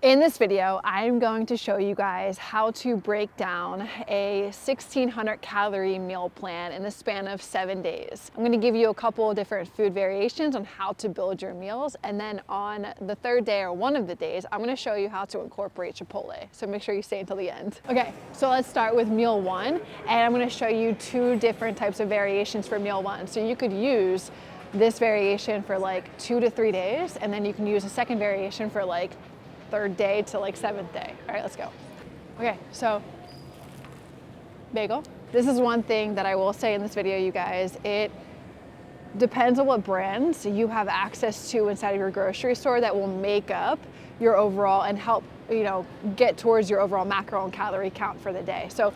In this video, I'm going to show you guys how to break down a 1600 calorie meal plan in the span of 7 days. I'm going to give you a couple of different food variations on how to build your meals, and then on the third day or one of the days, I'm going to show you how to incorporate Chipotle. So make sure you stay until the end. Okay, so let's start with meal one, and I'm going to show you two different types of variations for meal one. So you could use this variation for like 2 to 3 days, and then you can use a second variation for like third day to like seventh day. All right, let's go. Okay, so bagel. This is one thing that I will say in this video, you guys. It depends on what brands you have access to inside of your grocery store that will make up your overall and help, get towards your overall macro and calorie count for the day. So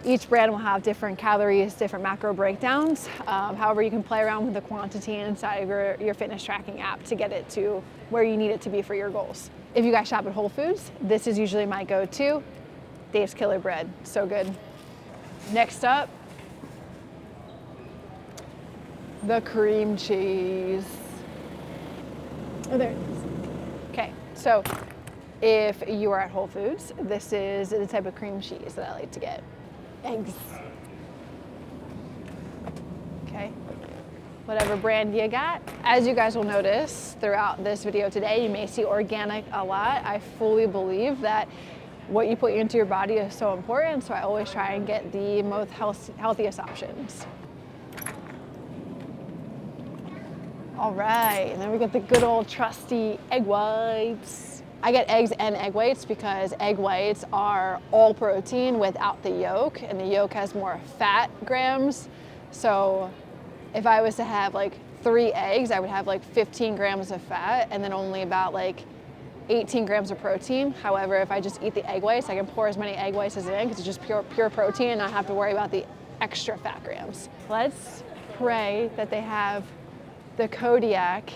each brand will have different calories, different macro breakdowns. However, you can play around with the quantity inside of your fitness tracking app to get it to where you need it to be for your goals. If you guys shop at Whole Foods, this is usually my go-to. Dave's Killer Bread, so good. Next up, the cream cheese. Oh, there it is. Okay, so if you are at Whole Foods, this is the type of cream cheese that I like to get. Eggs. Okay, whatever brand you got. As you guys will notice throughout this video today, you may see organic a lot. I fully believe that what you put into your body is so important, so I always try and get the most healthiest options. All right, and then we got the good old trusty egg whites. I get eggs and egg whites because egg whites are all protein without the yolk, and the yolk has more fat grams. So if I was to have like 3 eggs, I would have like 15 grams of fat and then only about like 18 grams of protein. However, if I just eat the egg whites, I can pour as many egg whites as in because it's just pure protein and not have to worry about the extra fat grams. Let's pray that they have the Kodiak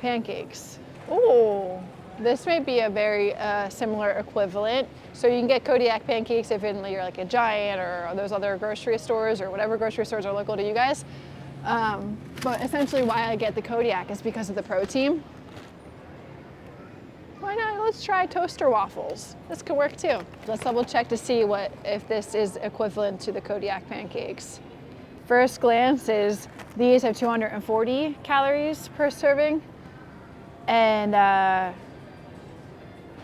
pancakes. Oh, this may be a very similar equivalent. So you can get Kodiak pancakes if you're like a Giant or those other grocery stores or whatever grocery stores are local to you guys. But essentially why I get the Kodiak is because of the protein. Why not? Let's try toaster waffles. This could work too. Let's double check to see if this is equivalent to the Kodiak pancakes. First glance is these have 240 calories per serving. And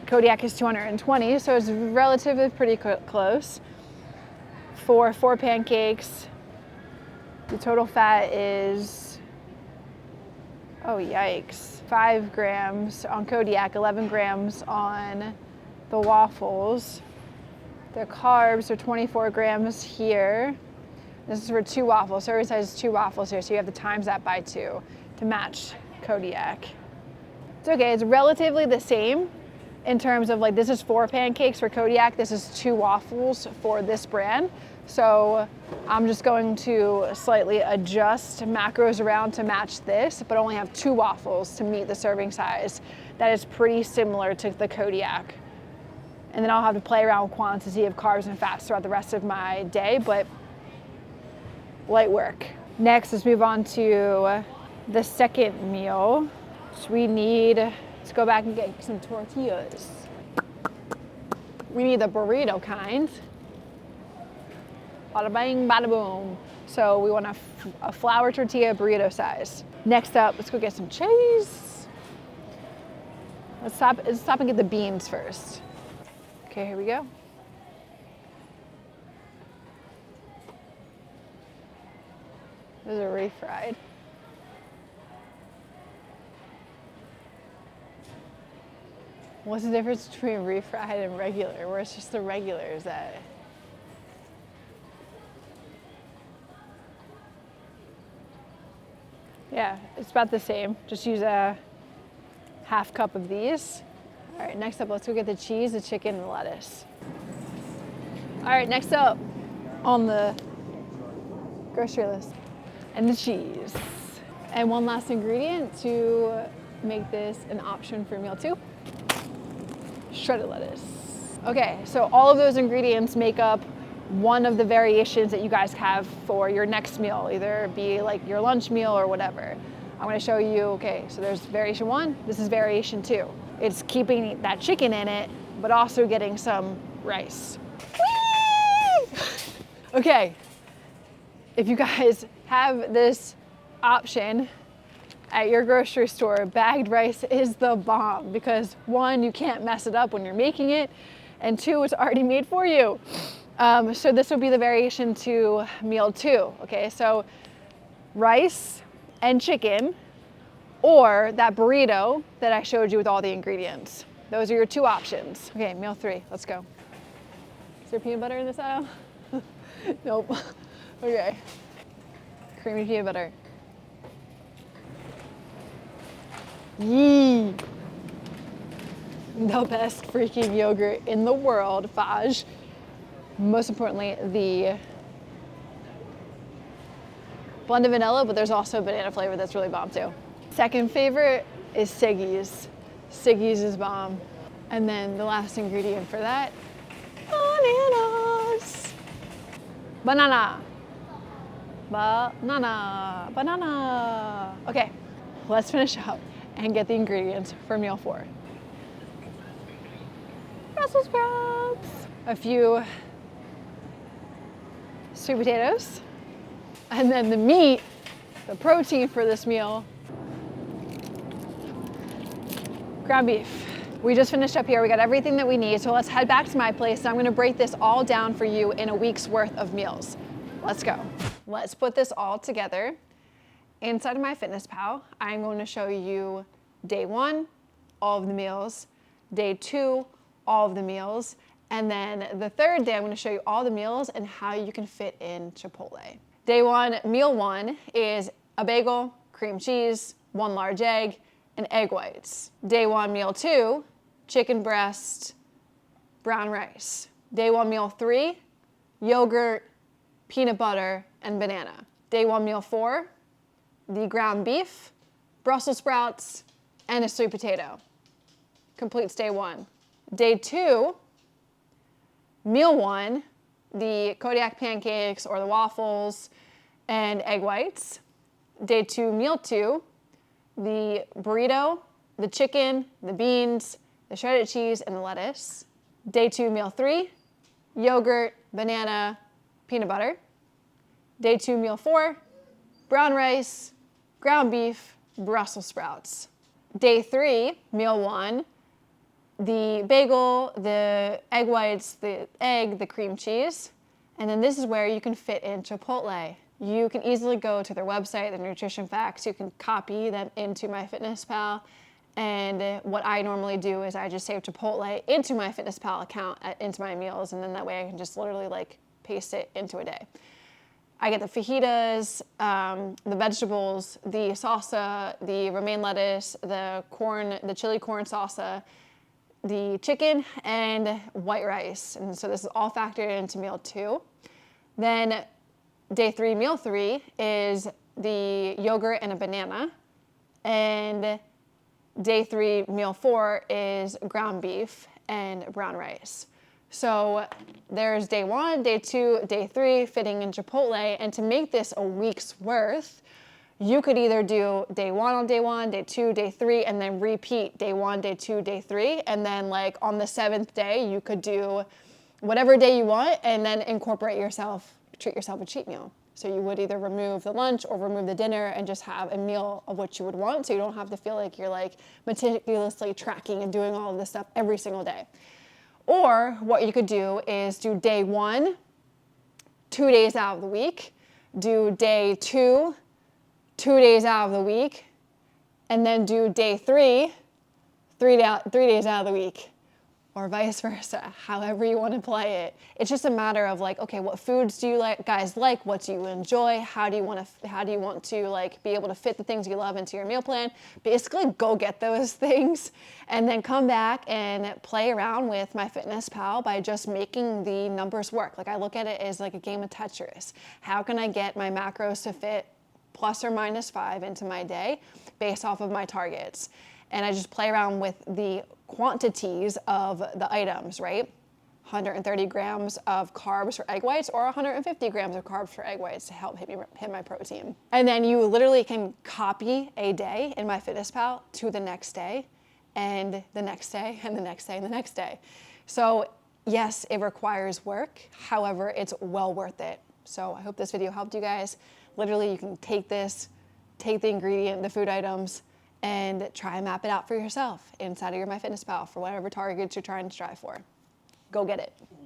Kodiak is 220, so it's relatively pretty close. For 4 pancakes, the total fat is, oh yikes, 5 grams on Kodiak, 11 grams on the waffles. The carbs are 24 grams here. This is for 2 waffles, serving size is 2 waffles here, so you have to times that by 2 to match Kodiak. It's okay, it's relatively the same in terms of like this is 4 pancakes for Kodiak, this is 2 waffles for this brand. So I'm just going to slightly adjust macros around to match this, but only have 2 waffles to meet the serving size. That is pretty similar to the Kodiak. And then I'll have to play around with quantity of carbs and fats throughout the rest of my day, but light work. Next, let's move on to the second meal. So let's go back and get some tortillas. We need the burrito kind. Bada bang, bada boom. So we want a flour tortilla burrito size. Next up, let's go get some cheese. Let's stop and get the beans first. Okay, here we go. Those are refried. What's the difference between refried and regular? Where it's just the regular, is that? Yeah, it's about the same. Just use a half cup of these. All right, next up, let's go get the cheese, the chicken, and the lettuce. All right, next up on the grocery list, and the cheese. And one last ingredient to make this an option for meal 2. Shredded lettuce. Okay, so all of those ingredients make up one of the variations that you guys have for your next meal, either be like your lunch meal or whatever. I'm going to show you, okay, so there's variation 1, this is variation 2. It's keeping that chicken in it, but also getting some rice. Whee! Okay, if you guys have this option at your grocery store, bagged rice is the bomb because one, you can't mess it up when you're making it, and two, it's already made for you. So this would be the variation to meal 2, okay? So rice and chicken, or that burrito that I showed you with all the ingredients. Those are your 2 options. Okay, meal 3, let's go. Is there peanut butter in this aisle? Nope. Okay. Creamy peanut butter. Yee! The best freaking yogurt in the world, Faj. Most importantly, the blended vanilla, but there's also a banana flavor that's really bomb too. Second favorite is Siggy's. Siggy's is bomb. And then the last ingredient for that, bananas. Banana. Banana. Banana. Okay, let's finish up and get the ingredients for meal 4. Brussels sprouts. A few sweet potatoes. And then the meat, the protein for this meal, ground beef. We just finished up here. We got everything that we need. So let's head back to my place. And I'm gonna break this all down for you in a week's worth of meals. Let's go. Let's put this all together. Inside of MyFitnessPal, I'm going to show you day 1, all of the meals, day 2, all of the meals, and then the third day I'm going to show you all the meals and how you can fit in Chipotle. Day 1, meal 1 is a bagel, cream cheese, 1 large egg, and egg whites. Day 1, meal 2, chicken breast, brown rice. Day 1, meal 3, yogurt, peanut butter, and banana. Day 1, meal 4, the ground beef, Brussels sprouts, and a sweet potato. Completes day 1. Day 2, meal 1, the Kodiak pancakes or the waffles and egg whites. Day 2, meal 2, the burrito, the chicken, the beans, the shredded cheese, and the lettuce. Day 2, meal 3, yogurt, banana, peanut butter. Day 2, meal 4, brown rice, ground beef, Brussels sprouts. Day 3, meal 1, the bagel, the egg whites, the egg, the cream cheese. And then this is where you can fit in Chipotle. You can easily go to their website, the nutrition facts. You can copy them into MyFitnessPal. And what I normally do is I just save Chipotle into my MyFitnessPal account, into my meals, and then that way I can just literally like paste it into a day. I get the fajitas, the vegetables, the salsa, the romaine lettuce, the corn, the chili corn salsa, the chicken, and white rice. And so this is all factored into meal 2. Then day 3, meal 3 is the yogurt and a banana. And day 3, meal 4 is ground beef and brown rice. So there's day 1, day 2, day 3 fitting in Chipotle. And to make this a week's worth, you could either do day 1 on day 1, day 2, day 3, and then repeat day 1, day 2, day 3. And then like on the 7th day, you could do whatever day you want and then incorporate yourself, treat yourself a cheat meal. So you would either remove the lunch or remove the dinner and just have a meal of what you would want. So you don't have to feel like you're like meticulously tracking and doing all of this stuff every single day. Or what you could do is do day 1, 2 days out of the week, do day 2, 2 days out of the week, and then do day 3, 3 days out of the week, or vice versa, however you want to play it. It's just a matter of like, okay, what foods do you guys like? What do you enjoy? How do you want to like be able to fit the things you love into your meal plan? Basically, go get those things and then come back and play around with MyFitnessPal by just making the numbers work. Like I look at it as like a game of Tetris. How can I get my macros to fit plus or minus 5 into my day based off of my targets? And I just play around with the quantities of the items, right? 130 grams of carbs for egg whites or 150 grams of carbs for egg whites to help hit my protein. And then you literally can copy a day in MyFitnessPal to the next day and the next day, and the next day, and the next day. So yes, it requires work. However, it's well worth it. So I hope this video helped you guys. Literally, you can take this, take the ingredient, the food items, and try and map it out for yourself inside of your MyFitnessPal for whatever targets you're trying to strive for. Go get it.